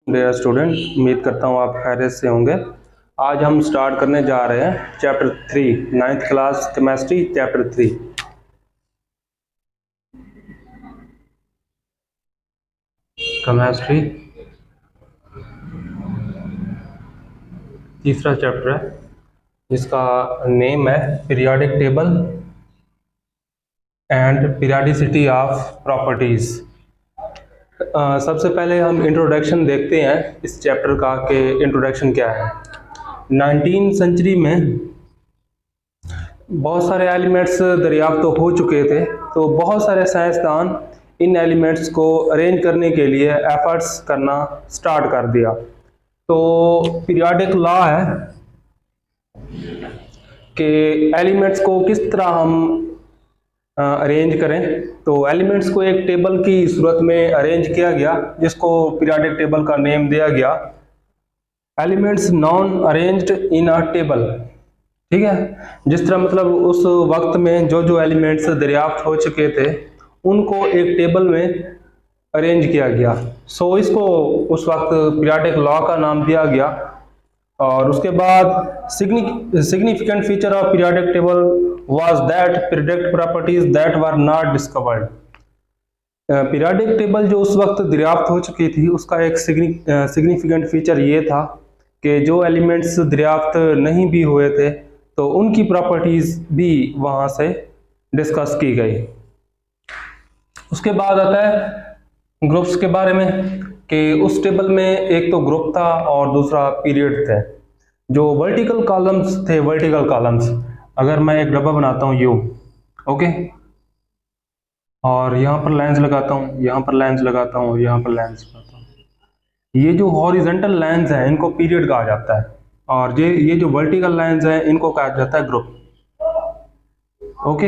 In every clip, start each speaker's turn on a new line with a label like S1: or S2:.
S1: Dear student, उम्मीद करता हूँ आप खैरियत से होंगे। आज हम स्टार्ट करने जा रहे हैं chapter 3, 9th class chemistry chapter 3। Chemistry तीसरा चैप्टर है जिसका नेम है periodic table and periodicity of properties. सबसे पहले हम इंट्रोडक्शन देखते हैं इस चैप्टर का कि इंट्रोडक्शन क्या है। 19वीं सेंचुरी में बहुत सारे एलिमेंट्स दरियाफ्त तो हो चुके थे, तो बहुत सारे साइंसदान इन एलिमेंट्स को अरेंज करने के लिए एफर्ट्स करना स्टार्ट कर दिया। तो पीरियोडिक लॉ है कि एलिमेंट्स को किस तरह हम अरेंज करें। तो एलिमेंट्स को एक टेबल की सूरत में अरेंज किया गया जिसको पीरियोडिक टेबल का नेम दिया गया elements non arranged in a table. ठीक है, जिस तरह मतलब उस वक्त में जो जो एलिमेंट्स दरियाफ्त हो चुके थे उनको एक टेबल में अरेंज किया गया। सो इसको उस वक्त पीरियोडिक लॉ का नाम दिया गया। और उसके बाद significant feature of periodic table was that predict properties that were not discovered. Periodic table जो उस वक्त दरियाफ्त हो चुकी थी उसका एक सिग्निफिकेंट फीचर ये था कि जो एलिमेंट्स दरियाफ्त नहीं भी हुए थे तो उनकी प्रॉपर्टीज भी वहां से डिस्कस की गई। उसके बाद आता है ग्रुप्स के बारे में कि उस टेबल में एक तो ग्रुप था और दूसरा पीरियड थे। जो वर्टिकल कॉलम्स थे, वर्टिकल कॉलम्स, अगर मैं एक डब्बा बनाता हूँ यू, ओके, और यहाँ पर लाइंस लगाता हूँ, यहाँ पर लाइंस लगाता हूँ, यहाँ पर लाइंस लगाता हूँ, ये जो हॉरिजॉन्टल लाइंस हैं इनको पीरियड कहा जाता है और ये जो वर्टिकल लाइंस हैं इनको कहा जाता है ग्रुप। ओके,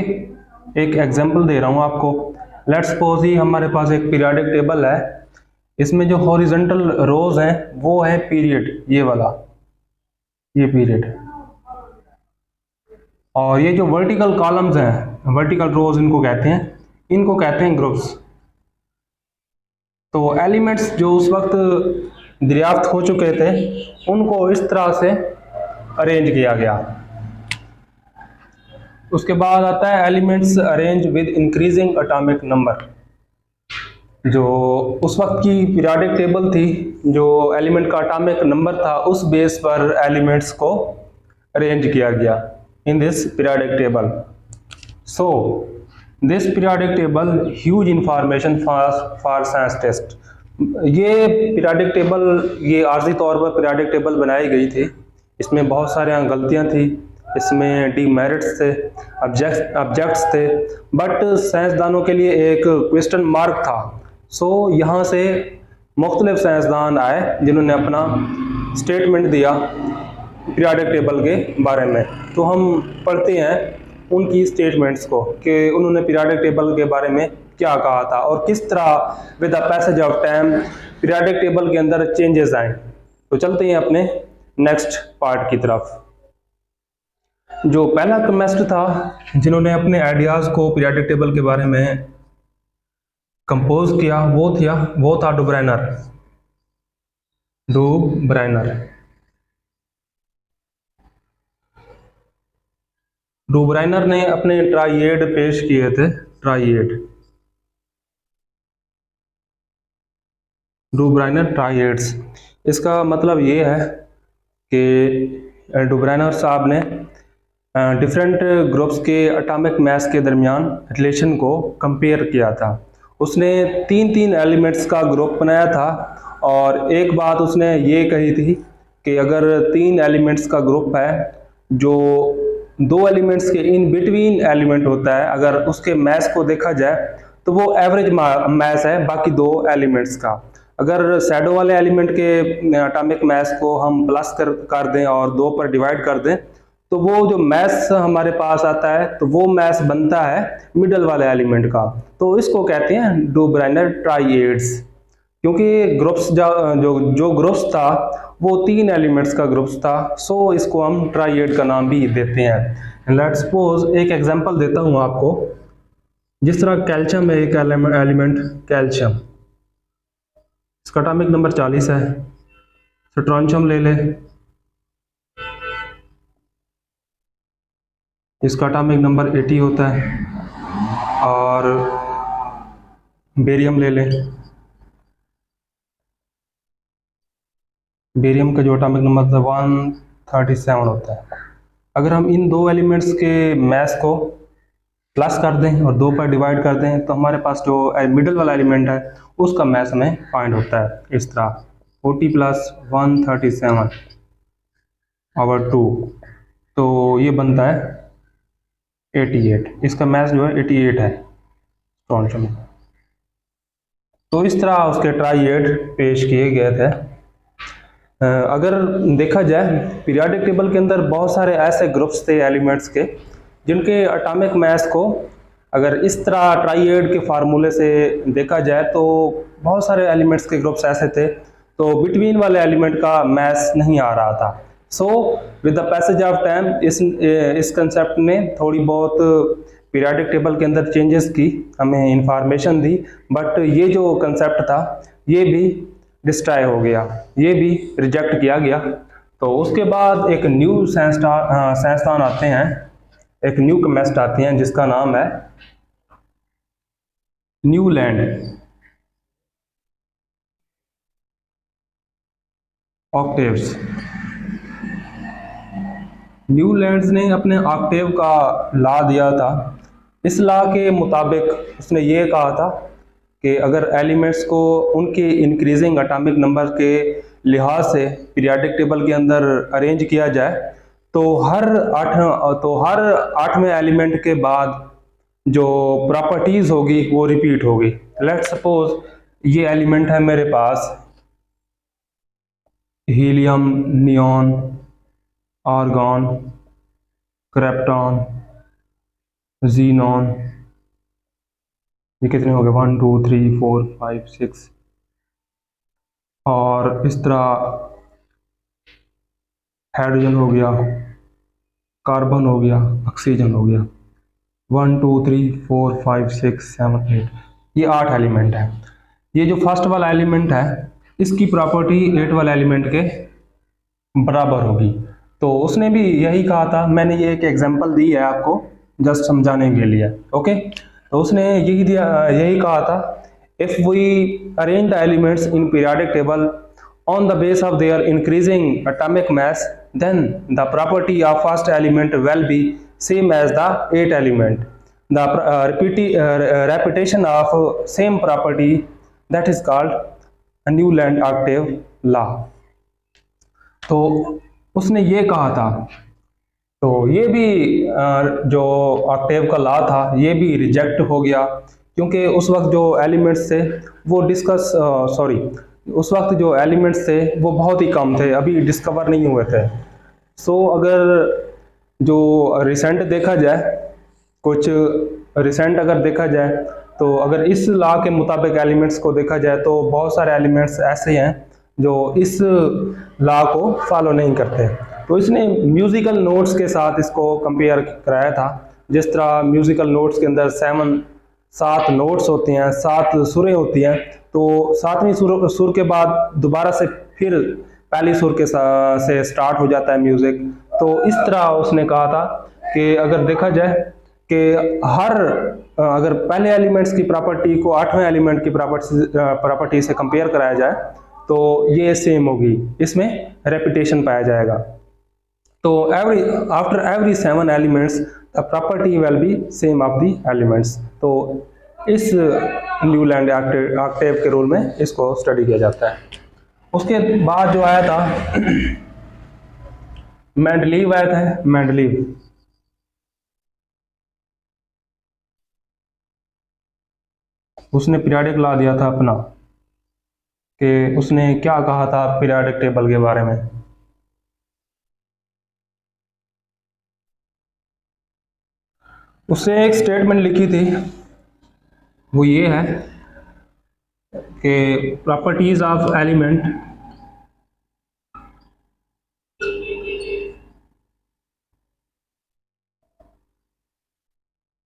S1: एक एग्जांपल दे रहा हूँ आपको। लेट्स सपोज ही हमारे पास एक पीरियोडिक टेबल है, इसमें जो हॉरिजॉन्टल रोज हैं वो है पीरियड, ये वाला, ये पीरियड, और ये जो वर्टिकल कॉलम्स हैं, वर्टिकल रोज इनको कहते हैं ग्रुप्स। तो एलिमेंट्स जो उस वक्त दरियाफ्त हो चुके थे उनको इस तरह से अरेंज किया गया। उसके बाद आता है elements arrange with increasing atomic number. जो उस वक्त की पीरियोडिक टेबल थी, जो एलिमेंट का एटॉमिक नंबर था उस बेस पर एलिमेंट्स को अरेंज किया गया in this periodic table. So this periodic table huge information for science test. ये पीरियोडिक टेबल, ये आर्जी तौर पर पीरियोडिक टेबल बनाई गई थी, इसमें बहुत सारे गलतियां थी, इसमें डीमेरिट्स थे, ऑब्जेक्ट्स थे, बट साइंसदानों के लिए एक क्वेश्चन मार्क था। सो यहाँ से मुख्तलिफ साइंसदान आए जिन्होंने अपना स्टेटमेंट दिया पीरियोडिक टेबल के बारे में। तो हम पढ़ते हैं उनकी स्टेटमेंट्स को कि उन्होंने पीरियोडिक टेबल के बारे में क्या कहा था और किस तरह with the passage of time periodic table के अंदर चेंजेस आए। तो चलते हैं अपने नेक्स्ट पार्ट की तरफ। जो पहला केमिस्ट था जिन्होंने अपने आइडियाज को पीरियोडिक टेबल के बारे में कंपोज किया वो था डुब्राइनर। डुब्राइनर ने अपने ट्राइएड पेश किए थे, डुब्राइनर ट्राइएड्स। इसका मतलब ये है कि डुब्राइनर साहब ने डिफरेंट ग्रुप्स के एटॉमिक मास के दरमियान रिलेशन को कंपेयर किया था। उसने तीन एलिमेंट्स का ग्रुप बनाया था और एक बात उसने ये कही थी कि अगर 3 एलिमेंट्स का ग्रुप है, जो 2 एलिमेंट्स के इन बिटवीन एलिमेंट होता है, अगर उसके मास को देखा जाए तो वो एवरेज मास है बाकी 2 एलिमेंट्स का। अगर शैडो वाले एलिमेंट के एटॉमिक मास को हम प्लस कर दें और 2 पर डिवाइड कर दें तो वो जो मैस हमारे पास आता है तो वो मैस बनता है मिडल वाले एलिमेंट का। तो इसको कहते हैं डुब्राइनर ट्राइएड्स, क्योंकि ग्रुप्स जो ग्रुप्स था वो 3 एलिमेंट्स का ग्रुप्स था। सो इसको हम ट्राइएड का नाम भी देते हैं। लेट्स सपोज एक एग्जांपल देता हूँ आपको। जिस तरह कैल्शियम है एक एलिमेंट कैल्शियम, इसका एटॉमिक नंबर 40 है। स्ट्रोंशियम ले ले, इसका एटॉमिक नंबर 80 होता है। और बेरियम ले ले, बेरियम का जो एटॉमिक नंबर 137 होता है। अगर हम इन दो एलिमेंट्स के मास को प्लस कर दें और 2 पर डिवाइड कर दें तो हमारे पास जो मिडल वाला एलिमेंट है उसका मास हमें फाइंड होता है इस तरह 40 + 137/2, तो ये बनता है 88। इसका मास जो है 88 है स्ट्रोंशियम। तो इस तरह उसके ट्राइएड पेश किए गए थे। अगर देखा जाए पीरियोडिक टेबल के अंदर बहुत सारे ऐसे ग्रुप्स थे एलिमेंट्स के जिनके एटॉमिक मास को अगर इस तरह ट्राइएड के फार्मूले से देखा जाए तो बहुत सारे एलिमेंट्स के ग्रुप्स ऐसे थे, तो बिटवीन वाले एलिमेंट का मास नहीं आ रहा था। So with the passage of time इस कंसेप्ट ने थोड़ी बहुत पीरियोडिक टेबल के अंदर चेंजेस की, हमें इंफॉर्मेशन दी, बट ये जो कंसेप्ट था ये भी डिस्ट्रॉय हो गया, ये भी रिजेक्ट किया गया। तो उसके बाद एक न्यू साइंसदान आते हैं, एक न्यू केमिस्ट आते हैं जिसका नाम है न्यूलैंड ऑक्टेव्स। न्यूलैंड्स ने अपने ऑक्टेव का लॉ दिया था। इस लॉ के मुताबिक उसने ये कहा था कि अगर एलिमेंट्स को उनके इंक्रीजिंग एटॉमिक नंबर के लिहाज से पीरियोडिक टेबल के अंदर अरेंज किया जाए तो हर 8वें एलिमेंट के बाद जो प्रॉपर्टीज होगी वो रिपीट होगी। लेट्स सपोज ये एलिमेंट है मेरे पास helium, neon, argon, krypton, xenon, ये कितने हो गए 1 2 3 4 5 6, और इस तरह हाइड्रोजन हो गया, कार्बन हो गया, ऑक्सीजन हो गया, 1 2 3 4 5 6 7 8, ये 8 एलिमेंट है। ये जो फर्स्ट वाला एलिमेंट है इसकी प्रॉपर्टी 8 वाले एलिमेंट के बराबर होगी। तो उसने भी यही कहा था, मैंने ये एक एग्जांपल दी है आपको जस्ट समझाने के लिए, ओके। तो उसने यही कहा था, if we arrange the elements in periodic table on the base of their increasing atomic mass, then the property of first element will be same as the 8 element. The repetition of same property, that is called a Newland octave law. तो उसने ये कहा था, तो ये भी जो Octave का लॉ था ये भी रिजेक्ट हो गया, क्योंकि उस वक्त जो एलिमेंट्स थे वो उस वक्त जो एलिमेंट्स थे वो बहुत ही कम थे, अभी डिस्कवर नहीं हुए थे। सो अगर जो रिसेंट देखा जाए, कुछ रिसेंट अगर देखा जाए तो अगर इस लॉ के मुताबिक एलिमेंट्स को देखा जाए तो बहुत सारे एलिमेंट्स ऐसे हैं जो इस लॉ को फॉलो नहीं करते। तो इसने म्यूज़िकल नोट्स के साथ इसको कंपेयर कराया था। जिस तरह म्यूज़िकल नोट्स के अंदर 7 नोट्स होते हैं, 7 सुरें होती हैं, तो 7वीं सुर के बाद दोबारा से फिर पहली सुर के से स्टार्ट हो जाता है म्यूज़िक। तो इस तरह उसने कहा था कि अगर देखा जाए कि अगर पहले एलिमेंट्स की प्रॉपर्टी को 8वें एलिमेंट की प्रॉपर्टी से कंपेयर कराया जाए तो ये सेम होगी, इसमें रेपिटेशन पाया जाएगा। तो after every 7 elements the property will be same of the elements. तो इस न्यूलैंड ऑक्टेव के रूल में इसको स्टडी किया जाता है। उसके बाद जो आया था मेंडलीव आया था। मेंडलीव उसने पीरियोडिक लॉ दिया था अपना, कि उसने क्या कहा था पीरियोडिक टेबल के बारे में। उसने एक स्टेटमेंट लिखी थी, वो ये है कि properties of element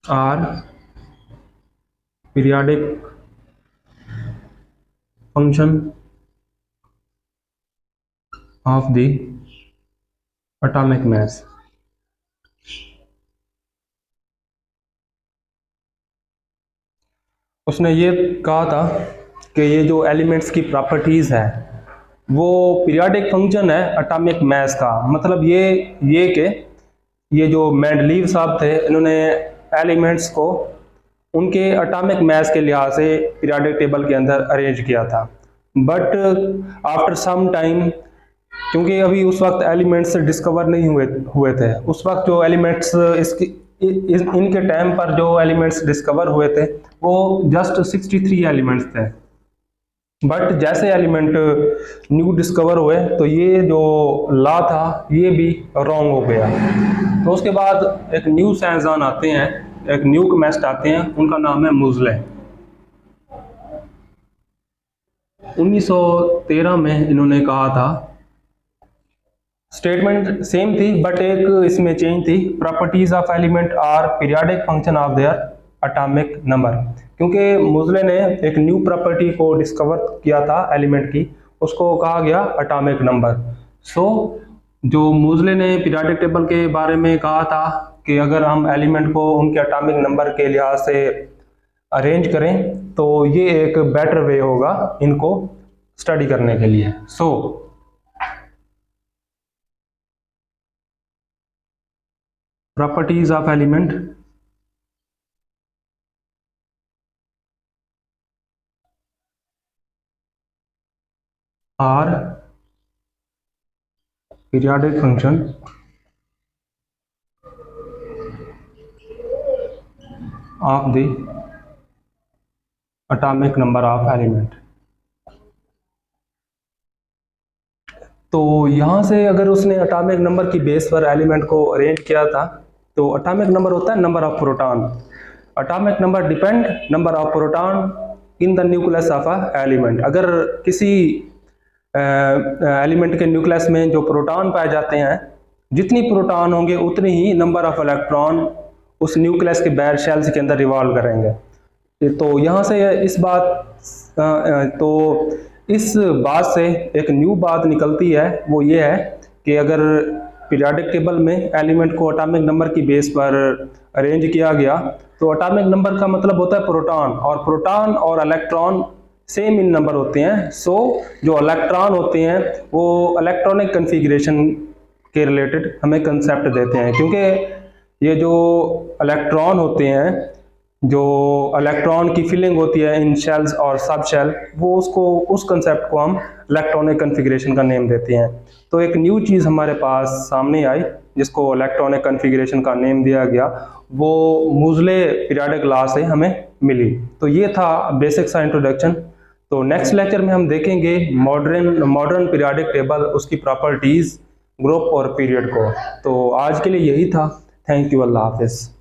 S1: are periodic function of the atomic mass. उसने ये कहा था कि ये जो एलिमेंट्स की प्रॉपर्टीज़ है वो पीरियोडिक फंक्शन है एटॉमिक मास का। मतलब ये कि ये जो मेंडलीव साहब थे इन्होंने एलिमेंट्स को उनके एटॉमिक मास के लिहाज से पीरियोडिक टेबल के अंदर अरेंज किया था। बट आफ्टर सम टाइम, क्योंकि अभी उस वक्त एलिमेंट्स डिस्कवर नहीं हुए थे, उस वक्त जो एलिमेंट्स इनके टाइम पर जो एलिमेंट्स डिस्कवर हुए थे वो जस्ट 63 एलिमेंट्स थे। बट जैसे एलिमेंट न्यू डिस्कवर हुए तो ये जो लॉ था ये भी रॉन्ग हो गया। तो उसके बाद एक न्यू साइंसदान आते हैं, एक न्यू केमिस्ट आते हैं, उनका नाम है मोज़ले। 1913 में इन्होंने कहा था, स्टेटमेंट सेम थी बट एक इसमें चेंज थी, properties of element are periodic function of their atomic number. क्योंकि मोज़ले ने एक न्यू प्रॉपर्टी को डिस्कवर किया था एलिमेंट की, उसको कहा गया एटॉमिक नंबर। सो जो मोज़ले ने पीरियोडिक टेबल के बारे में कहा था कि अगर हम एलिमेंट को उनके एटॉमिक नंबर के लिहाज से अरेंज करें तो ये एक बेटर वे होगा इनको स्टडी करने के लिए। So properties of element are periodic function of the atomic number of element. तो यहाँ से अगर उसने एटॉमिक नंबर की बेस पर एलिमेंट को अरेंज किया था, तो एटॉमिक नंबर होता है number of proton. Atomic number depend number of proton in the nucleus of a element. अगर किसी एलिमेंट के न्यूक्लियस में जो प्रोटॉन पाए जाते हैं, जितनी प्रोटॉन होंगे उतनी ही नंबर ऑफ इलेक्ट्रॉन उस न्यूक्लियस के बैर शेल्स के अंदर रिवॉल्व करेंगे। तो यहाँ से इस बात से एक न्यू बात निकलती है, वो ये है कि अगर पीरियोडिक टेबल में एलिमेंट को एटॉमिक नंबर की बेस पर अरेंज किया गया तो एटॉमिक नंबर का मतलब होता है प्रोटॉन, और प्रोटॉन और इलेक्ट्रॉन सेम इन नंबर होते हैं। सो जो इलेक्ट्रॉन होते हैं वो इलेक्ट्रॉनिक कन्फिग्रेशन के रिलेटेड हमें कंसेप्ट देते हैं, क्योंकि ये जो इलेक्ट्रॉन होते हैं, जो इलेक्ट्रॉन की फिलिंग होती है इन शेल्स और सब शेल, वो उस कंसेप्ट को हम इलेक्ट्रॉनिक कन्फिग्रेशन का नेम देते हैं। तो एक न्यू चीज़ हमारे पास सामने आई जिसको इलेक्ट्रॉनिक कन्फिग्रेशन का नेम दिया गया, वो मोज़ले पीरियोडिक लॉ से हमें मिली। तो ये था बेसिक सा इंट्रोडक्शन। तो नेक्स्ट लेक्चर में हम देखेंगे मॉडर्न पीरियोडिक टेबल, उसकी प्रॉपर्टीज़, ग्रुप और पीरियड को। तो आज के लिए यही था। थैंक यू, अल्लाह हाफिज़।